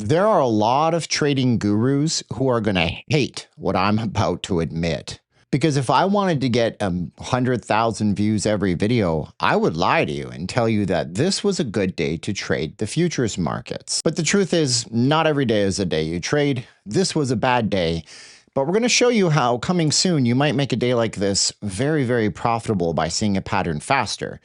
There are a lot of trading gurus who are going to hate what I'm about to admit. Because if I wanted to get 100,000 views every video, I would lie to you and tell you that this was a good day to trade the futures markets. But the truth is, not every day is a day you trade. This was a bad day. But we're going to show you how coming soon you might make a day like this very, very profitable by seeing a pattern faster.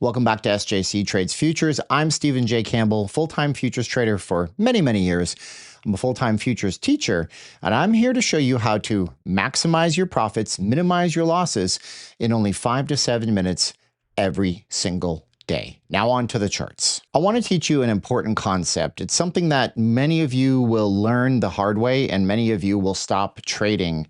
Welcome back to SJC Trades Futures. I'm Stephen J. Campbell, full-time futures trader for many, many years. I'm a full-time futures teacher, and I'm here to show you how to maximize your profits, minimize your losses in only 5 to 7 minutes every single day. Now on to the charts. I want to teach you an important concept. It's something that many of you will learn the hard way, and many of you will stop trading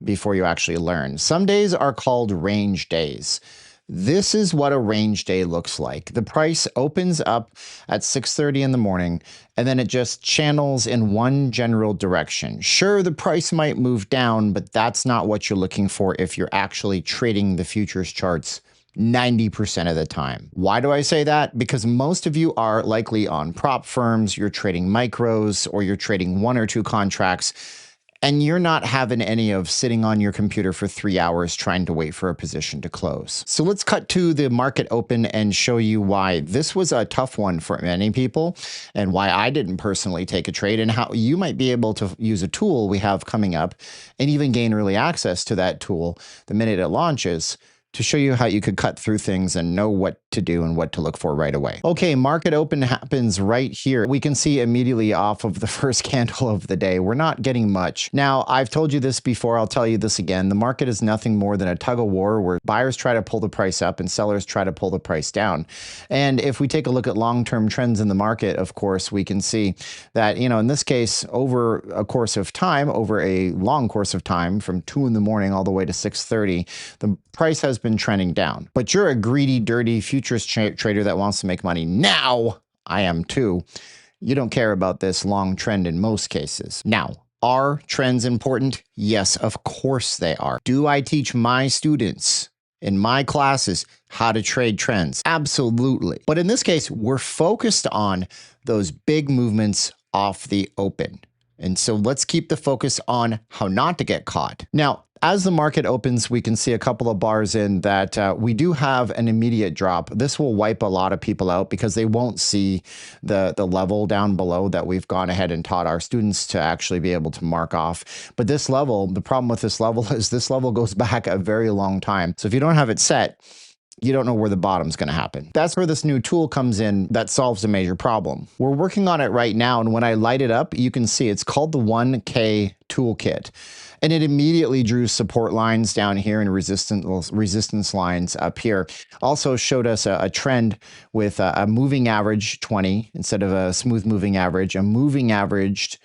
before you actually learn. Some days are called range days. This is what a range day looks like. The price opens up at 6:30 in the morning, and then it just channels in one general direction. Sure, the price might move down, but that's not what you're looking for if you're actually trading the futures charts 90% of the time. Why do I say that? Because most of you are likely on prop firms, you're trading micros, or you're trading 1 or 2 contracts, and you're not having any of sitting on your computer for 3 hours trying to wait for a position to close. So let's cut to the market open and show you why this was a tough one for many people and why I didn't personally take a trade and how you might be able to use a tool we have coming up and even gain early access to that tool the minute it launches to show you how you could cut through things and know what to do and what to look for right away. Okay, market open happens right here. We can see immediately off of the first candle of the day. We're not getting much. Now, I've told you this before. I'll tell you this again. The market is nothing more than a tug of war where buyers try to pull the price up and sellers try to pull the price down. And if we take a look at long-term trends in the market, of course, we can see that, in this case, over a course of time, over a long course of time from 2 in the morning all the way to 6:30, the price has been trending down. But you're a greedy, dirty futures trader that wants to make money now. I am too. You don't care about this long trend in most cases. Now, are trends important? Yes, of course they are. Do I teach my students in my classes how to trade trends? Absolutely. But in this case, we're focused on those big movements off the open. And so let's keep the focus on how not to get caught. Now, as the market opens, we can see a couple of bars in that we do have an immediate drop. This will wipe a lot of people out because they won't see the level down below that we've gone ahead and taught our students to actually be able to mark off. But this level, the problem with this level is this level goes back a very long time. So if you don't have it set, you don't know where the bottom's going to happen. That's where this new tool comes in that solves a major problem. We're working on it right now, and when I light it up, you can see it's called the 1K toolkit. And it immediately drew support lines down here and resistance lines up here. Also showed us a trend with a moving average 20 instead of a smooth moving average, a moving averaged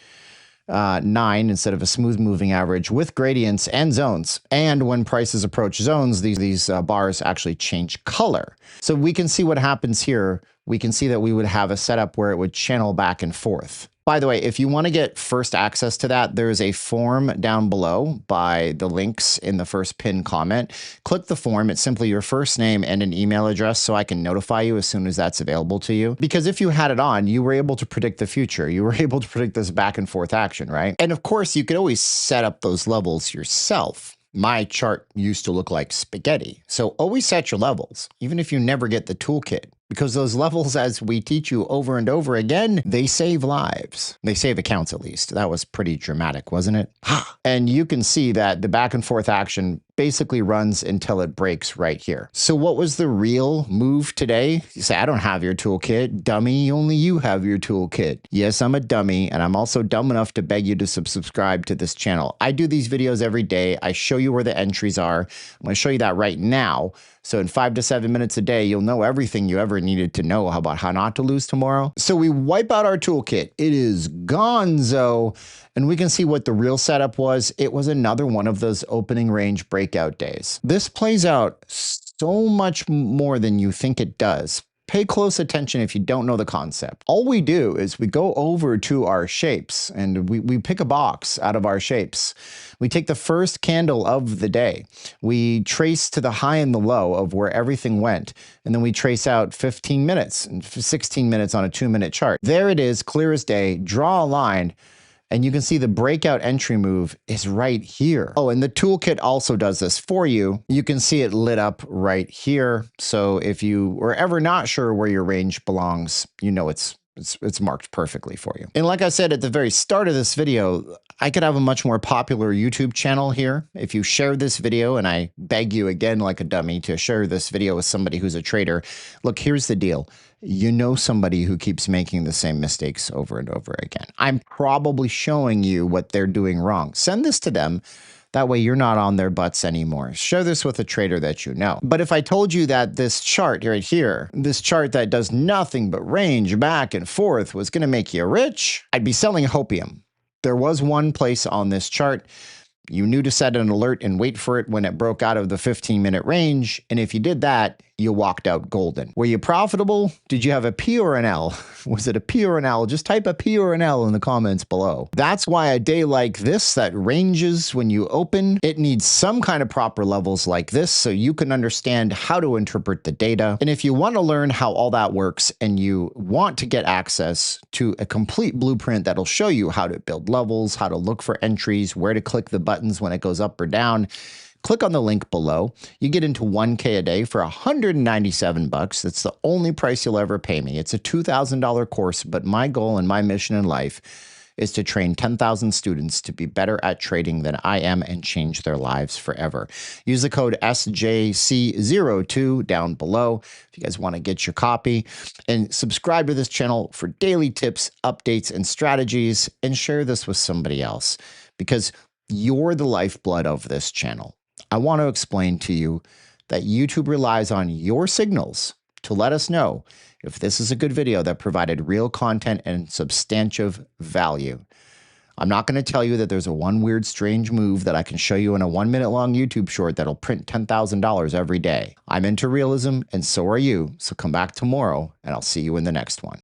9 instead of a smooth moving average with gradients and zones. And when prices approach zones, these bars actually change color. So we can see what happens here. We can see that we would have a setup where it would channel back and forth. By the way, if you want to get first access to that, there's a form down below by the links in the first pinned comment. Click the form. It's simply your first name and an email address so I can notify you as soon as that's available to you. Because if you had it on, you were able to predict the future. You were able to predict this back and forth action, right? And of course, you could always set up those levels yourself. My chart used to look like spaghetti. So always set your levels, even if you never get the toolkit. Because those levels, as we teach you over and over again, they save lives. They save accounts, at least. That was pretty dramatic, wasn't it? And you can see that the back and forth action basically runs until it breaks right here. So what was the real move today? You say, I don't have your toolkit. Dummy, only you have your toolkit. Yes, I'm a dummy, and I'm also dumb enough to beg you to subscribe to this channel. I do these videos every day. I show you where the entries are. I'm going to show you that right now. So in 5 to 7 minutes a day, you'll know everything you ever needed to know about how not to lose tomorrow. So we wipe out our toolkit. It is gonzo. And we can see what the real setup was. It was another one of those opening range breakout days. This plays out so much more than you think it does. pay close attention if you don't know the concept. All we do is we go over to our shapes and we pick a box out of our shapes. We take the first candle of the day. We trace to the high and the low of where everything went. And then we trace out 15 minutes and 16 minutes on a 2-minute chart. There it is, clear as day. Draw a line. And you can see the breakout entry move is right here. Oh, and the toolkit also does this for you. You can see it lit up right here. So if you were ever not sure where your range belongs, you know it's marked perfectly for you. And like I said at the very start of this video, I could have a much more popular YouTube channel here if you share this video, and I beg you again like a dummy to share this video with somebody who's a trader. Look, here's the deal. You know somebody who keeps making the same mistakes over and over again. I'm probably showing you what they're doing wrong. Send this to them. That way you're not on their butts anymore. Share this with a trader that you know. But if I told you that this chart right here, this chart that does nothing but range back and forth was going to make you rich, I'd be selling hopium. There was one place on this chart you knew to set an alert and wait for it when it broke out of the 15-minute range. And if you did that, you walked out golden. Were you profitable? Did you have a P or an L? Was it a P or an L? Just type a P or an L in the comments below. That's why a day like this that ranges when you open, it needs some kind of proper levels like this so you can understand how to interpret the data. And if you want to learn how all that works and you want to get access to a complete blueprint that'll show you how to build levels, how to look for entries, where to click the buttons when it goes up or down, click on the link below. You get into 1K a day for $197. That's the only price you'll ever pay me. It's a $2,000 course, but my goal and my mission in life is to train 10,000 students to be better at trading than I am and change their lives forever. Use the code SJC02 down below if you guys want to get your copy, and subscribe to this channel for daily tips, updates, and strategies, and share this with somebody else because you're the lifeblood of this channel. I want to explain to you that YouTube relies on your signals to let us know if this is a good video that provided real content and substantive value. I'm not going to tell you that there's a one weird, strange move that I can show you in a 1-minute long YouTube short that'll print $10,000 every day. I'm into realism, and so are you. So come back tomorrow, and I'll see you in the next one.